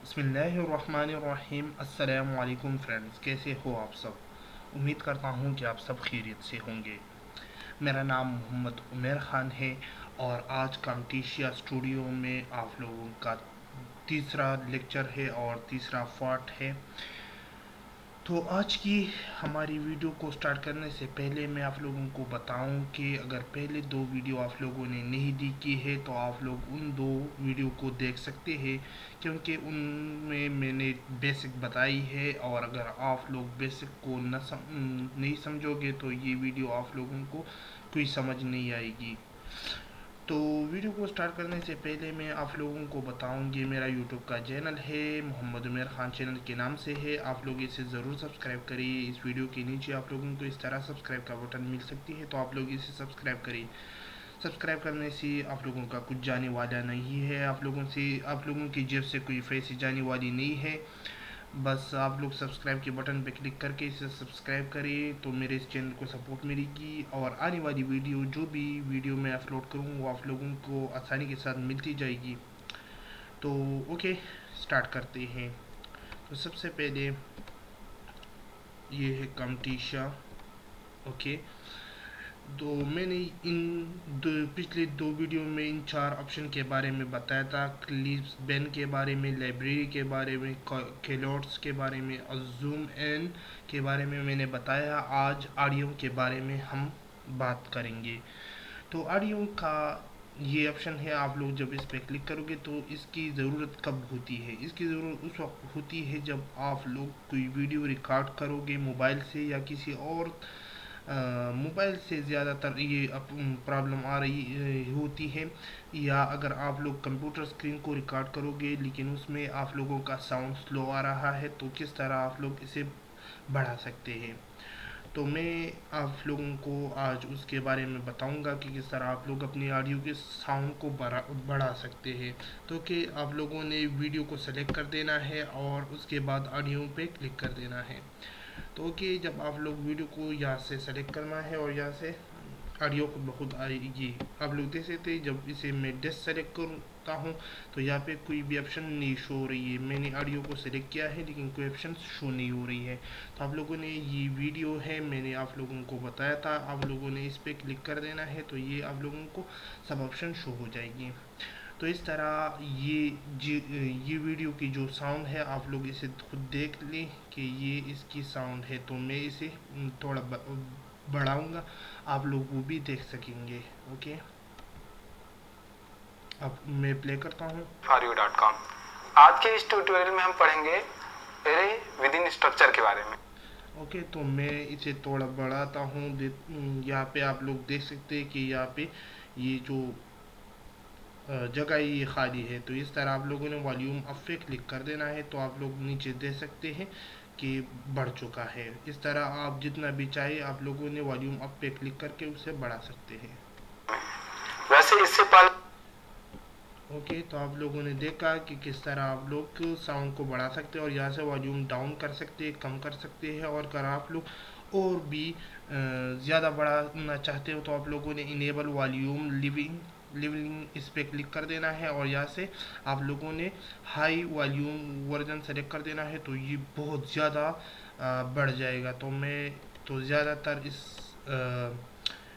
बिस्मिल्लाहिर्रहमानिर्रहीम। अस्सलामु अलैकुम फ्रेंड्स, कैसे हो आप सब। उम्मीद करता हूँ कि आप सब खैरियत से होंगे। मेरा नाम मोहम्मद उमेर ख़ान है और आज कामटीशिया स्टूडियो में आप लोगों का तीसरा लेक्चर है और तीसरा पार्ट है। तो आज की हमारी वीडियो को स्टार्ट करने से पहले मैं आप लोगों को बताऊं कि अगर पहले दो वीडियो आप लोगों ने नहीं देखी है तो आप लोग उन दो वीडियो को देख सकते हैं, क्योंकि उनमें मैंने बेसिक बताई है। और अगर आप लोग बेसिक को नहीं समझोगे तो ये वीडियो आप लोगों को कोई समझ नहीं आएगी। तो वीडियो को स्टार्ट करने से पहले मैं आप लोगों को बताऊंगी, मेरा यूट्यूब का चैनल है मोहम्मद उमेर ख़ान चैनल के नाम से है। आप लोग इसे ज़रूर सब्सक्राइब करिए। इस वीडियो के नीचे आप लोगों को इस तरह सब्सक्राइब का बटन मिल सकती है, तो आप लोग इसे सब्सक्राइब करिए। सब्सक्राइब करने से आप लोगों का कुछ जाने वाला नहीं है, आप लोगों की जेब से कोई पैसे जाने वाली नहीं है। बस आप लोग सब्सक्राइब के बटन पे क्लिक करके इसे सब्सक्राइब करिए तो मेरे इस चैनल को सपोर्ट मिलेगी और आने वाली वीडियो जो भी वीडियो मैं अपलोड करूँ वो आप लोगों को आसानी के साथ मिलती जाएगी। तो ओके, स्टार्ट करते हैं। तो सबसे पहले ये है कामटीशा। ओके, तो मैंने पिछले दो वीडियो में इन चार ऑप्शन के बारे में बताया था। क्लिप्स बैन के बारे में, लाइब्रेरी के बारे में, कैलोट्स के बारे में और जूम इन के बारे में मैंने बताया। आज ऑडियो के बारे में हम बात करेंगे। तो ऑडियो का ये ऑप्शन है, आप लोग जब इस पर क्लिक करोगे तो इसकी ज़रूरत कब होती है। इसकी ज़रूरत उस वक्त होती है जब आप लोग कोई वीडियो रिकॉर्ड करोगे मोबाइल से या किसी और मोबाइल से ज़्यादातर ये प्रॉब्लम आ रही होती है। या अगर आप लोग कंप्यूटर स्क्रीन को रिकॉर्ड करोगे लेकिन उसमें आप लोगों का साउंड स्लो आ रहा है, तो किस तरह आप लोग इसे बढ़ा सकते हैं। तो मैं आप लोगों को आज उसके बारे में बताऊंगा कि किस तरह आप लोग अपनी ऑडियो के साउंड को बढ़ा सकते हैं। तो कि आप लोगों ने वीडियो को सेलेक्ट कर देना है और उसके बाद ऑडियो पे क्लिक कर देना है। तो ओके, जब आप लोग वीडियो को यहाँ से सेलेक्ट करना है और यहाँ से ऑडियो को बहुत आएगी। आप लोग देख सकते हैं जब इसे मैं डिस सेलेक्ट करता हूँ तो यहाँ पे कोई भी ऑप्शन नहीं शो हो रही है। मैंने ऑडियो को सिलेक्ट किया है लेकिन कोई ऑप्शन शो नहीं हो रही है। तो आप लोगों ने ये वीडियो है, मैंने आप लोगों को बताया था, आप लोगों ने इस पर क्लिक कर देना है तो ये आप लोगों को सब ऑप्शन शो हो जाएगी। तो इस तरह ये वीडियो की जो साउंड है आप लोग इसे खुद देख लें कि ये इसकी साउंड है। तो मैं इसे थोड़ा बढ़ाऊंगा, आप लोग वो भी देख सकेंगे। ओके, अब मैं प्ले करता हूँ RU.com। आज के इस ट्यूटोरियल में हम पढ़ेंगे एरे विद इन स्ट्रक्चर के बारे में। ओके, तो मैं इसे थोड़ा बढ़ाता हूँ। यहाँ पे आप लोग देख सकते हैं कि यहाँ पे ये जो जगह ये खाली है। तो इस तरह आप लोगों ने वॉल्यूम अप पे क्लिक कर देना है तो आप लोग नीचे देख सकते हैं कि बढ़ चुका है। इस तरह आप जितना भी चाहे आप लोगों ने वॉल्यूम अप पे क्लिक करके उसे बढ़ा सकते हैं। वैसे इससे पहले ओके, तो आप लोगों ने देखा कि किस तरह आप लोग साउंड को बढ़ा सकते हैं और यहाँ से वॉल्यूम डाउन कर सकते हैं, कम कर सकते हैं। और अगर आप लोग और भी ज़्यादा बढ़ाना चाहते हो तो आप लोगों ने इनेबल वॉल्यूम लिविंग इस पर क्लिक कर देना है और यहाँ से आप लोगों ने हाई वॉल्यूम वर्जन सेलेक्ट कर देना है तो ये बहुत ज़्यादा बढ़ जाएगा। तो मैं तो ज़्यादातर इस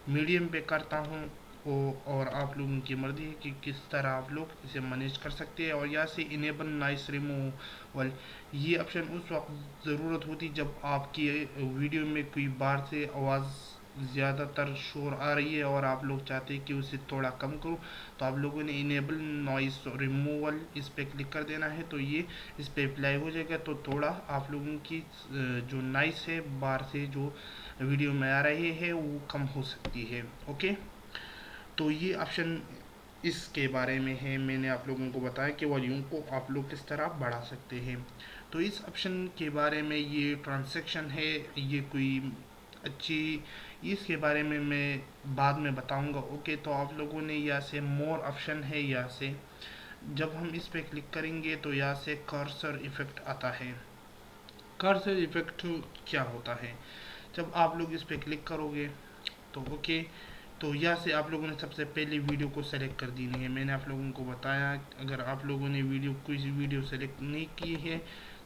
मीडियम पे करता हूँ और आप लोगों की मर्ज़ी है कि किस तरह आप लोग इसे मैनेज कर सकते हैं। और यहाँ से इनेबल नॉइस रिमूवल, ये ऑप्शन उस वक्त ज़रूरत होती जब आपकी वीडियो में कोई बाहर से आवाज़ ज़्यादातर शोर आ रही है और आप लोग चाहते हैं कि उसे थोड़ा कम करूं। तो आप लोगों ने इनेबल नॉइस रिमूवल इस पर क्लिक कर देना है तो ये इस पर अप्लाई हो जाएगा। तो थोड़ा आप लोगों की जो नॉइस है बाहर से जो वीडियो में आ रही है वो कम हो सकती है। ओके, तो ये ऑप्शन इसके बारे में है। मैंने आप लोगों को बताया कि वॉल्यूम को आप लोग किस तरह बढ़ा सकते हैं। तो इस ऑप्शन के बारे में, ये ट्रांजैक्शन है, ये कोई अच्छी, इसके बारे में मैं बाद में बताऊंगा। ओके, तो आप लोगों ने यहाँ से मोर ऑप्शन है, यहाँ से जब हम इस पर क्लिक करेंगे तो यहाँ से कर्सर इफेक्ट आता है। कर्सर इफेक्ट क्या होता है, जब आप लोग इस पर क्लिक करोगे तो ओके, तो यहाँ से आप लोगों ने सबसे पहले वीडियो को सेलेक्ट कर देनी है। मैंने आप लोगों को बताया अगर आप लोगों ने कोई वीडियो सेलेक्ट नहीं की है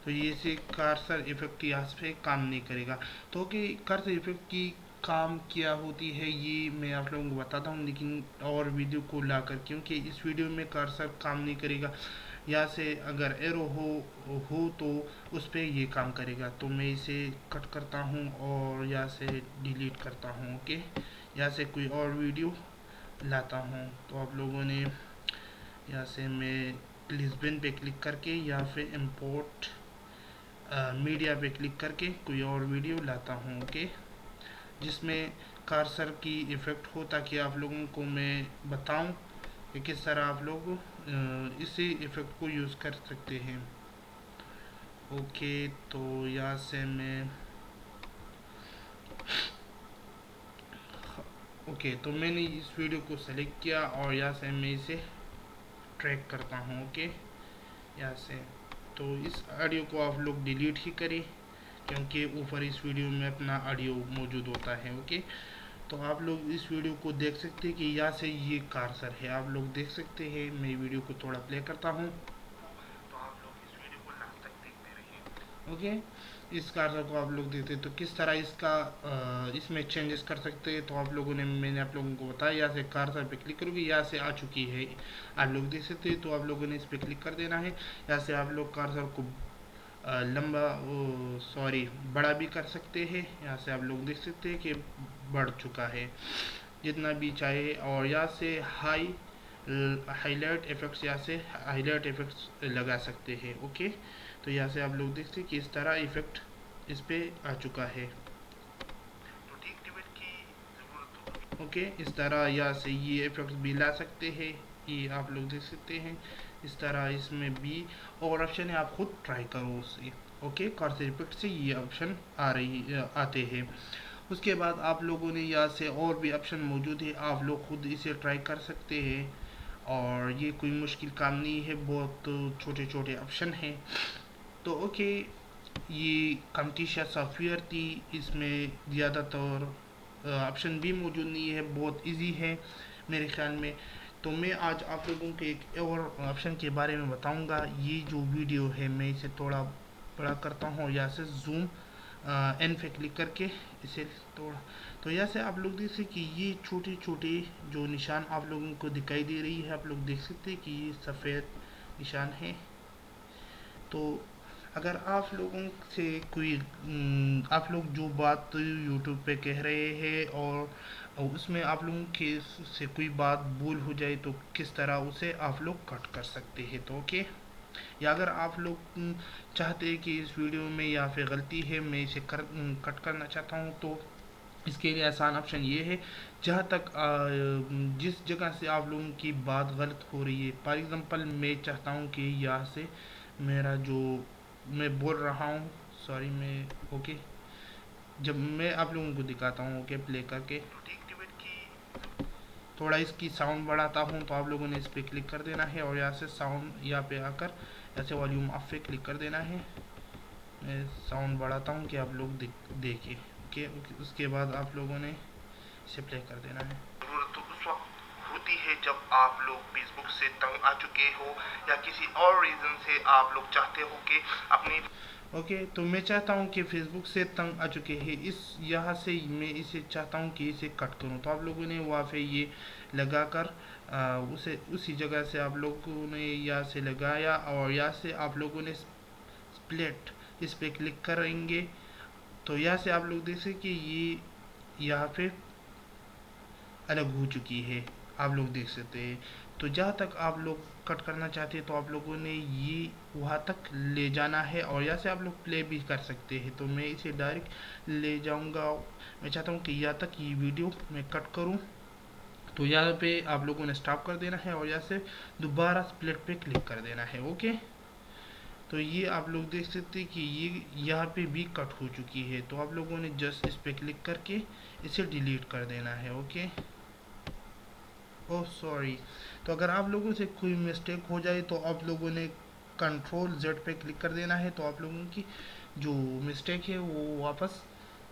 तो ये से कर्सर इफेक्ट यहाँ पे काम नहीं करेगा। तो कि कर्सर इफेक्ट की काम क्या होती है ये मैं आप लोगों को बताता हूँ, लेकिन और वीडियो को लाकर, क्योंकि इस वीडियो में कर्सर काम नहीं करेगा। यहाँ से अगर एरो हो तो उस पर ये काम करेगा। तो मैं इसे कट करता हूँ और यहाँ से डिलीट करता हूँ। ओके, यहाँ से कोई और वीडियो लाता हूँ। तो आप लोगों ने यहाँ से मैं लिस्बन पे क्लिक करके या फिर इंपोर्ट मीडिया पे क्लिक करके कोई और वीडियो लाता हूँ। ओके, जिसमें कर्सर की इफ़ेक्ट हो, ताकि आप लोगों को मैं बताऊं कि किस तरह आप लोग इसी इफ़ेक्ट को यूज़ कर सकते हैं। ओके, तो यहाँ से मैं तो मैंने इस वीडियो को सेलेक्ट किया और यहाँ से मैं इसे ट्रैक करता हूँ। ओके, यहाँ से तो इस ऑडियो को आप लोग डिलीट ही करें, क्योंकि ऊपर इस वीडियो में अपना ऑडियो मौजूद होता है। ओके, तो आप लोग इस वीडियो को देख सकते हैं कि यहाँ से ये कर्सर है, आप लोग देख सकते हैं। मैं वीडियो को थोड़ा प्ले करता हूँ तो आप लोग इस वीडियो को लास्ट तक देखते रहिए। ओके, इस कर्सर को आप लोग देखते हैं तो किस तरह इसका इसमें चेंजेस कर सकते हैं। तो आप लोगों ने मैंने आप लोगों को बताया, यहाँ से कर्सर पे क्लिक करोगे, यहाँ से आ चुकी है, आप लोग देख सकते हैं। तो आप लोगों ने इस पर क्लिक कर देना है। यहाँ से आप लोग कर्सर को लंबा बड़ा भी कर सकते हैं। यहाँ से आप लोग देख सकते हैं कि बढ़ चुका है जितना भी चाहे। और यहाँ से हाईलाइट इफेक्ट्स, यहाँ से हाईलाइट इफेक्ट्स लगा सकते हैं। ओके, तो यहाँ से आप लोग देखते हैं कि इस तरह इफेक्ट इस पे आ चुका है। तो ठीक टिबेट की जरूरत हो। ओके, इस तरह यहाँ से ये इफेक्ट्स भी ला सकते हैं, ये आप लोग देख सकते हैं। इस तरह इसमें भी और ऑप्शन है, आप खुद ट्राई करो उससे। ओके, कर्सर इफेक्ट से ये ऑप्शन आते हैं। उसके बाद आप लोगों ने यहाँ से और भी ऑप्शन मौजूद है, आप लोग खुद इसे ट्राई कर सकते हैं। और ये कोई मुश्किल काम नहीं है, बहुत छोटे छोटे ऑप्शन हैं। तो ओके, ये कम्टिशा सॉफ्टवेयर थी, इसमें ज़्यादातर ऑप्शन भी मौजूद नहीं है, बहुत इजी है मेरे ख्याल में। तो मैं आज आप लोगों के एक और ऑप्शन के बारे में बताऊंगा। ये जो वीडियो है मैं इसे थोड़ा बड़ा करता हूँ, यहाँ से जूम एन पे क्लिक करके इसे थोड़ा, तो यहाँ से आप लोग देख सकते कि ये छोटे छोटे जो निशान आप लोगों को दिखाई दे रही है, आप लोग देख सकते हैं कि ये सफ़ेद निशान है। तो अगर आप लोगों से कोई आप लोग जो बात यूट्यूब पे कह रहे हैं और उसमें आप लोगों के से कोई बात भूल हो जाए तो किस तरह उसे आप लोग कट कर सकते हैं। तो ओके, या अगर आप लोग चाहते हैं कि इस वीडियो में या फिर गलती है मैं इसे कट करना चाहता हूँ, तो इसके लिए आसान ऑप्शन ये है, जहाँ तक जिस जगह से आप लोगों की बात गलत हो रही है, फॉर एग्ज़ाम्पल मैं चाहता हूँ कि यहाँ से मेरा जो मैं बोल रहा हूँ, सॉरी मैं ओके, जब मैं आप लोगों को दिखाता हूँ ओके प्ले करके, थोड़ा इसकी साउंड बढ़ाता हूँ, तो आप लोगों ने इस पर क्लिक कर देना है और यहाँ से साउंड यहाँ पे आकर ऐसे वॉल्यूम ऑफ पे क्लिक कर देना है। मैं साउंड बढ़ाता हूँ कि आप लोग देखिए। ओके, उसके बाद आप लोगों ने इसे प्ले कर देना है। जरूरत तो उस वक्त होती है जब आप लोग फेसबुक से तंग आ चुके हो या किसी और रीज़न से आप लोग चाहते हो कि अपनी तो मैं चाहता हूँ कि फेसबुक से तंग आ चुके हैं, इस यहाँ से मैं इसे चाहता हूँ कि इसे कट करूँ। तो आप लोगों ने वहाँ पे ये लगा कर उसे उसी जगह से आप लोगों ने यहाँ से लगाया और यहाँ से आप लोगों ने स्प्लिट इस पर क्लिक करेंगे। तो यहाँ से आप लोग देख सकते कि ये यहाँ पे अलग हो चुकी है, आप लोग देख सकते हैं। तो जहाँ तक आप लोग कट करना चाहते हैं तो आप लोगों ने ये वहाँ तक ले जाना है और यहाँ से आप लोग प्ले भी कर सकते हैं। तो मैं इसे डायरेक्ट ले जाऊँगा, मैं चाहता हूँ कि यहाँ तक ये वीडियो मैं कट करूँ। तो यहाँ पे आप लोगों ने स्टॉप कर देना है और यहाँ से दोबारा स्प्लिट पे क्लिक कर देना है। ओके, तो ये आप लोग देख सकते हैं कि ये यहाँ पे भी कट हो चुकी है। तो आप लोगों ने जस्ट इस पर क्लिक करके इसे डिलीट कर देना है। ओके, ओह सॉरी, तो अगर आप लोगों से कोई मिस्टेक हो जाए तो आप लोगों ने कंट्रोल जेड पे क्लिक कर देना है। तो आप लोगों की जो मिस्टेक है वो वापस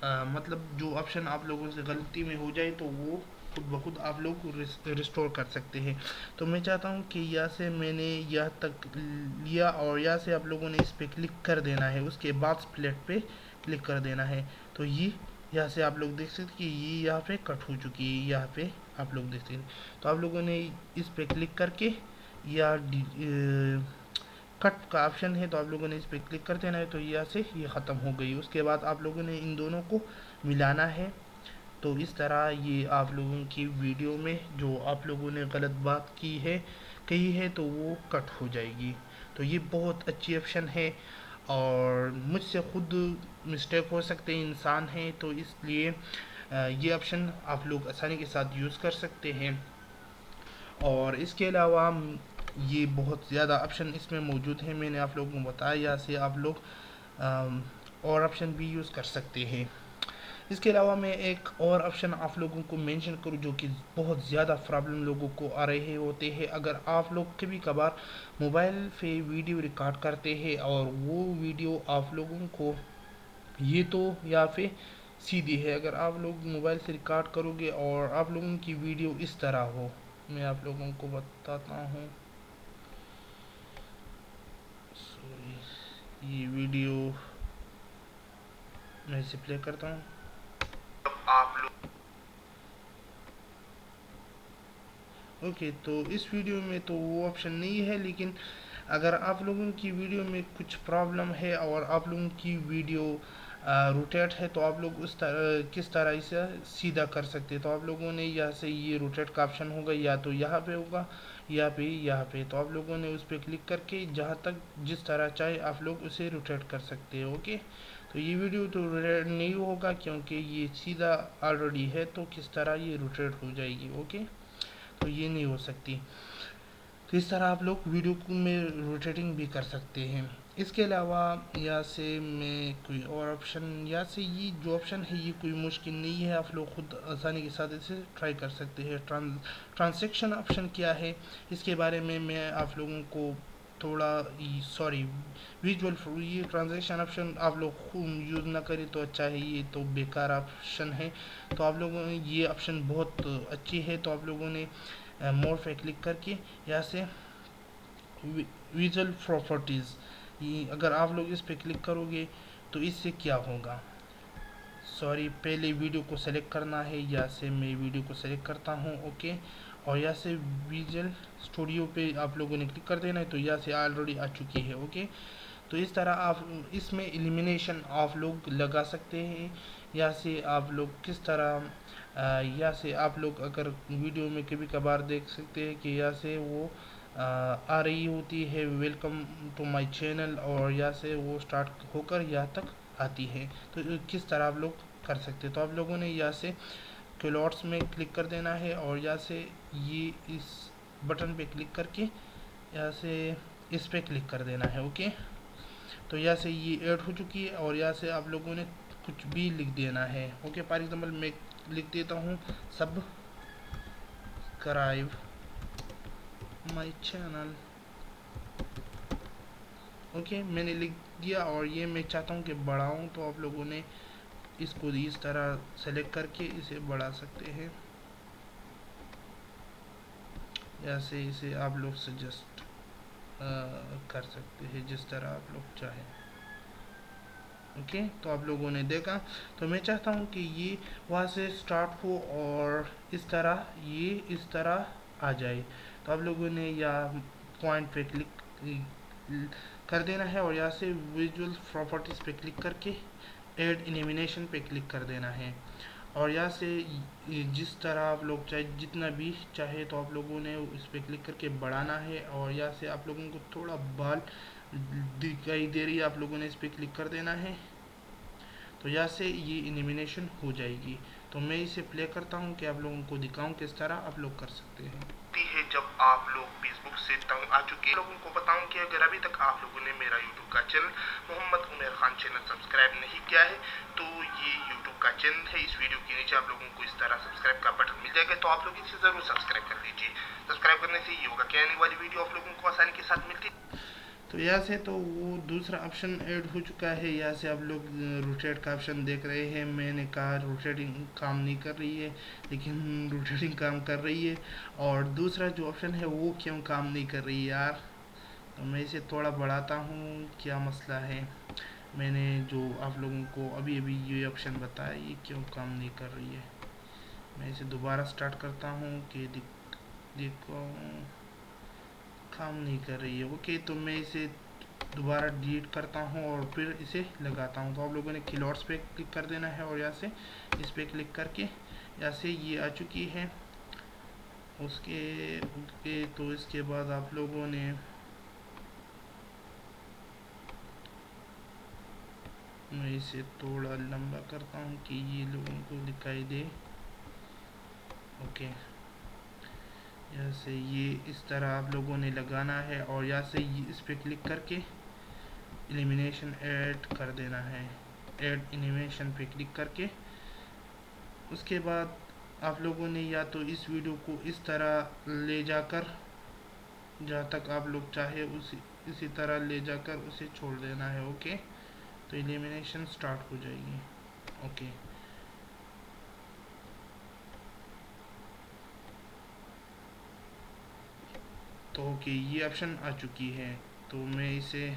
मतलब जो ऑप्शन आप लोगों से गलती में हो जाए तो वो खुद ब खुद आप लोग रिस्टोर कर सकते हैं। तो मैं चाहता हूँ कि यहाँ से मैंने यह तक लिया और यहाँ से आप लोगों ने इस पर क्लिक कर देना है, उसके बाद स्प्लिट पे क्लिक कर देना है। तो ये यहाँ से आप लोग देख सकते हैं कि ये यहाँ पे कट हो चुकी है, यहाँ पे आप लोग देख सकते हैं। तो आप लोगों ने इस पे क्लिक करके या कट का ऑप्शन है, तो आप लोगों ने इस पर क्लिक कर देना है। तो यहाँ से ये ख़त्म हो गई। उसके बाद आप लोगों ने इन दोनों को मिलाना है। तो इस तरह ये आप लोगों की वीडियो में जो आप लोगों ने गलत बात कही है तो वो कट हो जाएगी। तो ये बहुत अच्छी ऑप्शन है और मुझसे खुद मिस्टेक हो सकते हैं, इंसान हैं, तो इसलिए ये ऑप्शन आप लोग आसानी के साथ यूज़ कर सकते हैं। और इसके अलावा ये बहुत ज़्यादा ऑप्शन इसमें मौजूद है, मैंने आप लोगों को बताया। यहाँ से आप लोग और ऑप्शन भी यूज़ कर सकते हैं। इसके अलावा मैं एक और ऑप्शन आप लोगों को मेंशन करूं जो कि बहुत ज़्यादा प्रॉब्लम लोगों को आ रहे होते हैं। अगर आप लोग कभी कभार मोबाइल पे वीडियो रिकॉर्ड करते हैं और वो वीडियो आप लोगों को ये तो या फिर सीधी है, अगर आप लोग मोबाइल से रिकॉर्ड करोगे और आप लोगों की वीडियो इस तरह हो, मैं आप लोगों को बताता हूँ। सॉरी, ये वीडियो मैं इसे प्ले करता हूँ। आप लोग ओके, तो इस वीडियो में तो वो ऑप्शन नहीं है, लेकिन अगर आप लोगों की वीडियो में कुछ प्रॉब्लम है और आप लोगों की वीडियो रोटेट है, तो आप लोग उस तरह किस तरह इसे सीधा कर सकते हैं। तो आप लोगों ने यहाँ से ये रोटेट का ऑप्शन होगा, या तो यहाँ पे होगा या पे यहाँ पे। तो आप लोगों ने उस पर क्लिक करके जहाँ तक जिस तरह चाहे आप लोग उसे रोटेट कर सकते हैं। ओके, तो ये वीडियो तो रोटेट नहीं होगा क्योंकि ये सीधा ऑलरेडी है, तो किस तरह ये रोटेट हो जाएगी। ओके, तो ये नहीं हो सकती। तो इस तरह आप लोग वीडियो को में रोटेटिंग भी कर सकते हैं। इसके अलावा यहाँ से मैं कोई और ऑप्शन, यहाँ से ये जो ऑप्शन है ये कोई मुश्किल नहीं है, आप लोग खुद आसानी के साथ इसे ट्राई कर सकते हैं। ट्रांजैक्शन ऑप्शन क्या है, इसके बारे में मैं आप लोगों को थोड़ा सॉरी विजुअल, ये ट्रांजैक्शन ऑप्शन आप लोग यूज़ ना करें तो अच्छा है, ये तो बेकार ऑप्शन है। तो आप लोगों ने ये ऑप्शन बहुत अच्छी है। तो आप लोगों ने मोर पे क्लिक करके यहाँ से विजुअल प्रॉपर्टीज़, ये अगर आप लोग इस पे क्लिक करोगे तो इससे क्या होगा, सॉरी, पहले वीडियो को सेलेक्ट करना है। यहाँ से मैं वीडियो को सेलेक्ट करता हूँ। ओके, और यहाँ से विजुअल स्टूडियो पे आप लोगों ने क्लिक कर देना है। तो यहाँ से ऑलरेडी आ चुकी है। ओके, तो इस तरह आप इसमें एलिमिनेशन आप लोग लगा सकते हैं। यहाँ से आप लोग किस तरह यहाँ से आप लोग अगर वीडियो में कभी कभार देख सकते हैं कि यहाँ से वो आ रही होती है वेलकम टू माय चैनल, और यहाँ से वो स्टार्ट होकर यहाँ तक आती है। तो किस तरह आप लोग कर सकते हैं। तो आप लोगों ने यहाँ से क्लॉट्स में क्लिक कर देना है और यहाँ से ये इस बटन पे क्लिक करके यहाँ से इस पे क्लिक कर देना है। ओके, तो यहाँ से ये ऐड हो चुकी है और यहाँ से आप लोगों ने कुछ भी लिख देना है। ओके, फॉर एग्जाम्पल मैं लिख देता हूँ सब्सक्राइब माय चैनल। ओके, मैंने लिख दिया और ये मैं चाहता हूँ कि बढ़ाऊँ, तो आप लोगों ने इसको इस तरह सेलेक्ट करके इसे बढ़ा सकते हैं। जैसे इसे आप लोग सजेस्ट कर सकते हैं जिस तरह आप लोग चाहें। ओके, तो आप लोगों ने देखा। तो मैं चाहता हूँ कि ये वहाँ से स्टार्ट हो और इस तरह आ जाए। तो आप लोगों ने या पॉइंट पे क्लिक कर देना है और यहाँ से विजुअल प्रॉपर्टीज़ पे क्लिक करके ऐड एनिमेशन पे क्लिक कर देना है। और यहाँ से जिस तरह आप लोग चाहे जितना भी चाहे तो आप लोगों ने इस पर क्लिक करके बढ़ाना है। और यहाँ से आप लोगों को थोड़ा बाल दिखाई दे रही है, आप लोगों ने इस पर क्लिक कर देना है। तो यहाँ से ये एनिमेशन हो जाएगी। तो मैं इसे प्ले करता हूँ कि आप लोगों को दिखाऊं किस तरह आप लोग कर सकते हैं। है जब आप लोग फेसबुक से तंग आ चुके हैं, लोगों को बताऊं कि अगर अभी तक आप लोगों ने मेरा यूट्यूब का channel Mohammad Umar Khan channel subscribe नहीं किया है, तो ये यूट्यूब का चैनल है। इस वीडियो के नीचे आप लोगों को इस तरह सब्सक्राइब का बटन मिल जाएगा, तो आप लोग इसे जरूर सब्सक्राइब कर लीजिए। सब्सक्राइब करने से ये होगा कि आने वाली वीडियो आप लोगों को आसानी के साथ मिलती है। तो यहाँ से तो वो दूसरा ऑप्शन ऐड हो चुका है। यहाँ से आप लोग रोटेट का ऑप्शन देख रहे हैं। मैंने कहा रोटेटिंग काम नहीं कर रही है, लेकिन रोटेटिंग काम कर रही है। और दूसरा जो ऑप्शन है वो क्यों काम नहीं कर रही है यार। तो मैं इसे थोड़ा बढ़ाता हूँ, क्या मसला है। मैंने जो आप लोगों को अभी अभी ये ऑप्शन बताया, ये क्यों काम नहीं कर रही है। मैं इसे दोबारा स्टार्ट करता हूँ कि देखो काम नहीं कर रही है। ओके, तो मैं इसे दोबारा डिलीट करता हूँ और फिर इसे लगाता हूँ। तो आप लोगों ने कीलॉट्स पे क्लिक कर देना है और यहाँ से इस पे क्लिक करके यहाँ से ये आ चुकी है। उसके ओके, तो इसके बाद आप लोगों ने मैं इसे थोड़ा लंबा करता हूँ कि ये लोगों को दिखाई दे। ओके, यहाँ से ये इस तरह आप लोगों ने लगाना है और यहाँ से इस पे क्लिक करके एलिमिनेशन ऐड कर देना है। ऐड एनिमेशन पे क्लिक करके उसके बाद आप लोगों ने या तो इस वीडियो को इस तरह ले जाकर, जहाँ तक आप लोग चाहे इसी तरह ले जाकर उसे छोड़ देना है। ओके, तो एलिमिनेशन स्टार्ट हो जाएगी। ओके, तो ओके ये ऑप्शन आ चुकी है। तो मैं इसे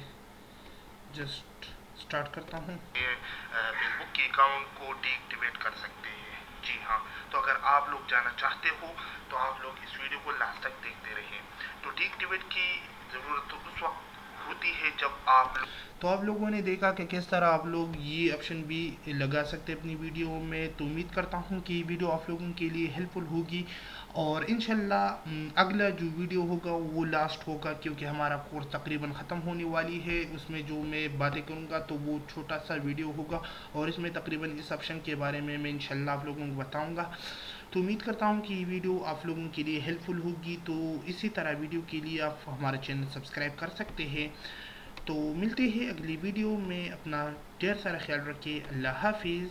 जस्ट स्टार्ट करता हूँ। फेसबुक के अकाउंट को डीएक्टिवेट कर सकते हैं। जी हाँ, तो अगर आप लोग जाना चाहते हो तो आप लोग इस वीडियो को लास्ट तक देखते रहिए। तो डीएक्टिवेट की ज़रूरत तो उस वक्त होती है जब तो आप लोगों ने देखा कि किस तरह आप लोग ये ऑप्शन भी लगा सकते हैं अपनी वीडियो में। तो उम्मीद करता हूँ कि ये वीडियो आप लोगों के लिए हेल्पफुल होगी और इंशाल्लाह अगला जो वीडियो होगा वो लास्ट होगा, क्योंकि हमारा कोर्स तकरीबन ख़त्म होने वाली है। उसमें जो मैं बातें करूँगा तो वो छोटा सा वीडियो होगा और इसमें तकरीबन इस ऑप्शन के बारे में मैं इंशाल्लाह आप लोगों को बताऊँगा। तो उम्मीद करता हूँ कि ये वीडियो आप लोगों के लिए हेल्पफुल होगी। तो इसी तरह वीडियो के लिए आप हमारा चैनल सब्सक्राइब कर सकते हैं। तो मिलते हैं अगली वीडियो में। अपना ढेर सारा ख्याल रखिए। अल्लाह हाफिज़।